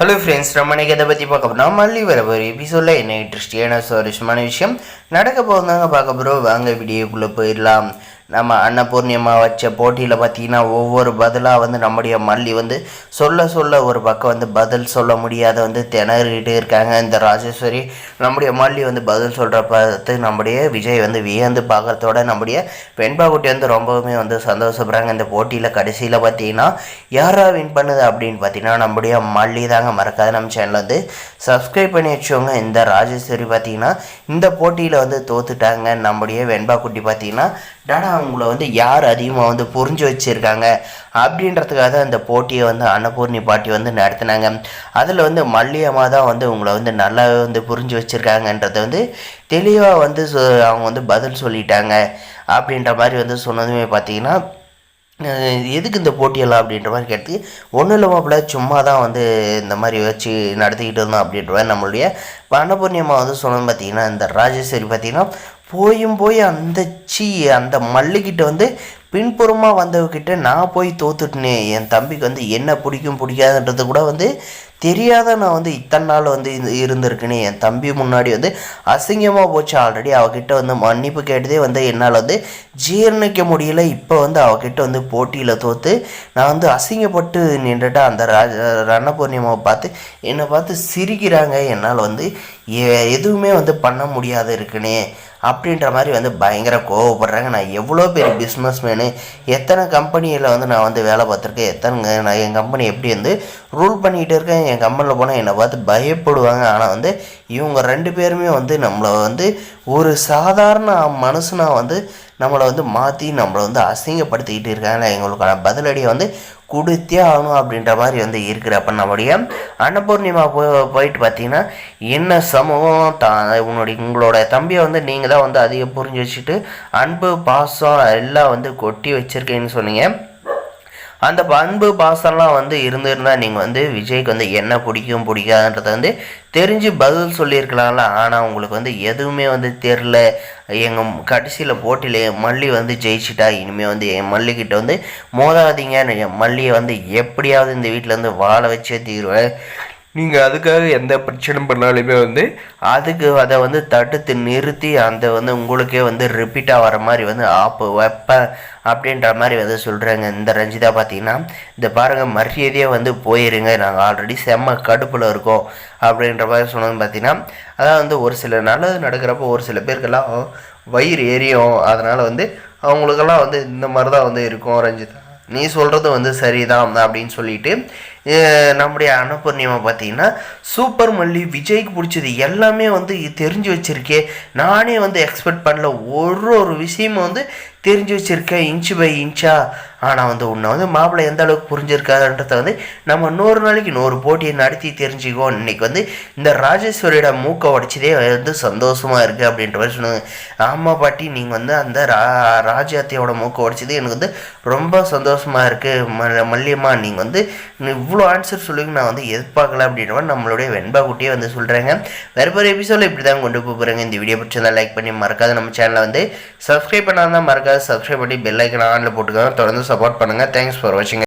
Hello friends, நம்ம இன்றைக்கி எதை பற்றி பார்க்க போனால் மல்லி வர ஒரு எபிசோடில் என்ன இன்ட்ரெஸ்டியான சுவாரஸ்யமான விஷயம் நடக்க போகுதாங்க பார்க்க போகிறோம். வாங்க வீடியோக்குள்ளே போயிடலாம். நம்ம அன்னபூர்ணியம்மா வச்ச போட்டியில் பார்த்திங்கன்னா ஒவ்வொரு பதிலாக நம்முடைய மல்லி சொல்ல ஒரு பக்கம் பதில் சொல்ல முடியாத திணறிட்டு இருக்காங்க. இந்த ராஜேஸ்வரி நம்முடைய மல்லி பதில் சொல்கிற பார்த்து நம்முடைய விஜய் வியந்து பார்க்குறதோட நம்முடைய வெண்பாக்குட்டி ரொம்பவுமே சந்தோஷப்படுறாங்க. இந்த போட்டியில் கடைசியில் பார்த்திங்கன்னா யாரா வின் பண்ணுது அப்படின்னு பார்த்தீங்கன்னா நம்முடைய மல்லி தாங்க. மறக்காத நம்ம சேனலை சப்ஸ்கிரைப் பண்ணி வச்சோங்க. இந்த ராஜேஸ்வரி பார்த்திங்கன்னா இந்த போட்டியில் தோத்துட்டாங்க. நம்முடைய வெண்பாக்குட்டி பார்த்திங்கன்னா டாடா அவங்கள யார் அதிகமாக புரிஞ்சு வச்சுருக்காங்க அப்படின்றதுக்காக அந்த போட்டியை அன்னபூர்ணி பாட்டி நடத்தினாங்க. அதில் மல்லியம்மா தான் உங்களை நல்லா புரிஞ்சு வச்சுருக்காங்கன்றதை தெளிவாக அவங்க பதில் சொல்லிட்டாங்க அப்படின்ற மாதிரி சொன்னதுமே பார்த்தீங்கன்னா எதுக்கு இந்த போட்டியெல்லாம் அப்படின்ற மாதிரி கேட்டு ஒன்றும் இல்லாமல் சும்மா தான் இந்த மாதிரி வச்சு நடத்திக்கிட்டு இருந்தோம் அப்படின்ற மாதிரி நம்மளுடைய அன்னபூர்ணியம்மா சொன்னது பார்த்திங்கன்னா இந்த ராஜேஸ்வரி பார்த்திங்கன்னா போய் அந்த மல்லிக்கிட்ட பின்புறமாக வந்தவகிட்ட நான் போய் தோத்துட்டேனே, என் தம்பிக்கு என்ன பிடிக்கும் பிடிக்காதுன்றது கூட தெரியாத நான் இத்தனை நாள் இருந்திருக்கேனே, என் தம்பி முன்னாடி அசிங்கமாக போச்சு. ஆல்ரெடி அவகிட்ட மன்னிப்பு கேட்டதே என்னால் ஜீர்ணிக்க முடியல. இப்போ அவகிட்ட போட்டியில் தோற்று நான் அசிங்கப்பட்டு நின்றுட்டு அந்த அன்னபூர்ணியம்மாவை பார்த்து என்னை பார்த்து சிரிக்கிறாங்க. என்னால் எதுவுமே பண்ண முடியாது இருக்குனே அப்படின்ற மாதிரி பயங்கர கோவப்படுறாங்க. நான் எவ்வளோ பெரிய பிஸ்னஸ் மேனு, எத்தனை கம்பெனியில் நான் வேலை பார்த்துருக்கேன், நான் என் கம்பெனி எப்படி ரூல் பண்ணிகிட்டு இருக்கேன். என் கம்பெனியில் போனால் என்னை பார்த்து பயப்படுவாங்க. ஆனால் இவங்க ரெண்டு பேருமே நம்மளை ஒரு சாதாரண மனுஷனாக நம்மளை மாற்றி நம்மளை அசிங்கப்படுத்திக்கிட்டு இருக்காங்க. எங்களுக்கான பதிலடியை கொடுத்தே ஆகணும் அப்படின்ற மாதிரி இருக்கிறப்ப நம்முடைய அன்னபூர்ணிமா போயிட்டு பார்த்தீங்கன்னா என்ன சமூகம் உங்களோட தம்பியை நீங்கள் தான் அதிகம் புரிஞ்சு வச்சுட்டு அன்பு பாசம் எல்லாம் கொட்டி வச்சுருக்கேன்னு சொன்னீங்க. அந்த அன்பு பாசம்லாம் இருந்திருந்தால் நீங்கள் விஜய்க்கு என்ன பிடிக்கும் பிடிக்காதுன்றதை தெரிஞ்சு பதில் சொல்லியிருக்கலாம்ல. ஆனால் உங்களுக்கு எதுவுமே தெரில. எங்கள் கடைசியில் போட்டியில் மல்லி ஜெயிச்சிட்டா இனிமேல் என் மல்லிக்கிட்ட மோதாதீங்க, என் மல்லியை எப்படியாவது இந்த வீட்டிலேருந்து வாழ வச்சே தீருவேன். நீங்கள் அதுக்காக எந்த பிரச்சனை பண்ணாலுமே அதுக்கு அதை தடுத்து நிறுத்தி அந்த உங்களுக்கே ரிப்பீட்டாக வர மாதிரி ஆப்பு வைப்பேன் அப்படின்ற மாதிரி சொல்கிறாங்க. இந்த ரஞ்சிதா பார்த்தீங்கன்னா இந்த பாருங்கள் மரியாதையாக போயிருங்க, நாங்கள் ஆல்ரெடி செம்ம கடுப்பில் இருக்கோம் அப்படின்ற மாதிரி சொன்னது பார்த்தீங்கன்னா அதான் ஒரு சில நல்லது நடக்கிறப்போ ஒரு சில பேருக்கெல்லாம் வயிறு எரியும். அதனால் அவங்களுக்கெல்லாம் இந்த மாதிரி தான் இருக்கும். ரஞ்சிதா நீ சொல்கிறது சரிதான் அப்படின்னு சொல்லிட்டு நம்முடைய அன்னபூர்ணியம்மா பார்த்தீங்கன்னா சூப்பர் மல்லி, விஜய்க்கு பிடிச்சது எல்லாமே தெரிஞ்சு வச்சுருக்கே, நானே எக்ஸ்பெக்ட் பண்ணல, ஒரு விஷயமும் தெரிஞ்சு வச்சுருக்கேன் இன்ச்சு பை இன்ச்சா. ஆனால் உன்னை மாப்பிள்ளை எந்த அளவுக்கு புரிஞ்சிருக்காதுன்றதை நம்ம 100 நாளைக்கு 100 போட்டியை நடத்தி தெரிஞ்சுக்குவோம். இன்றைக்கி இந்த ராஜேஸ்வரியோட மூக்கை உடைச்சதே சந்தோஷமாக இருக்குது அப்படின்ற மாதிரி சொன்னாங்க. ஆமாம் பாட்டி, நீங்கள் அந்த ராஜாத்தியோட மூக்கை உடைச்சது எனக்கு ரொம்ப சந்தோஷமாக இருக்குது. மல்லியம்மா நீங்கள் இவ்வளோ ஆன்சர் சொல்லுங்க, நான் எதிர்பார்க்கல அப்படின்ற மாதிரி நம்மளுடைய வெண்பாக்குட்டியே சொல்கிறாங்க. வேறு எபிசோடில் இப்படி தான் கொண்டு போகிறாங்க. இந்த வீடியோ பிடிச்சிருந்தால் லைக் பண்ணி மறக்காத நம்ம சேனலை சப்ஸ்கிரைப் பண்ணாதான் மறக்காத சப்ஸ்கிரைப் பண்ணி பெல் ஐக்கன் ஆனில் போட்டுக்கோங்க. தொடர்ந்து சப்போர்ட் பண்ணுங்கள். தேங்க்ஸ் ஃபார் வாட்சிங்.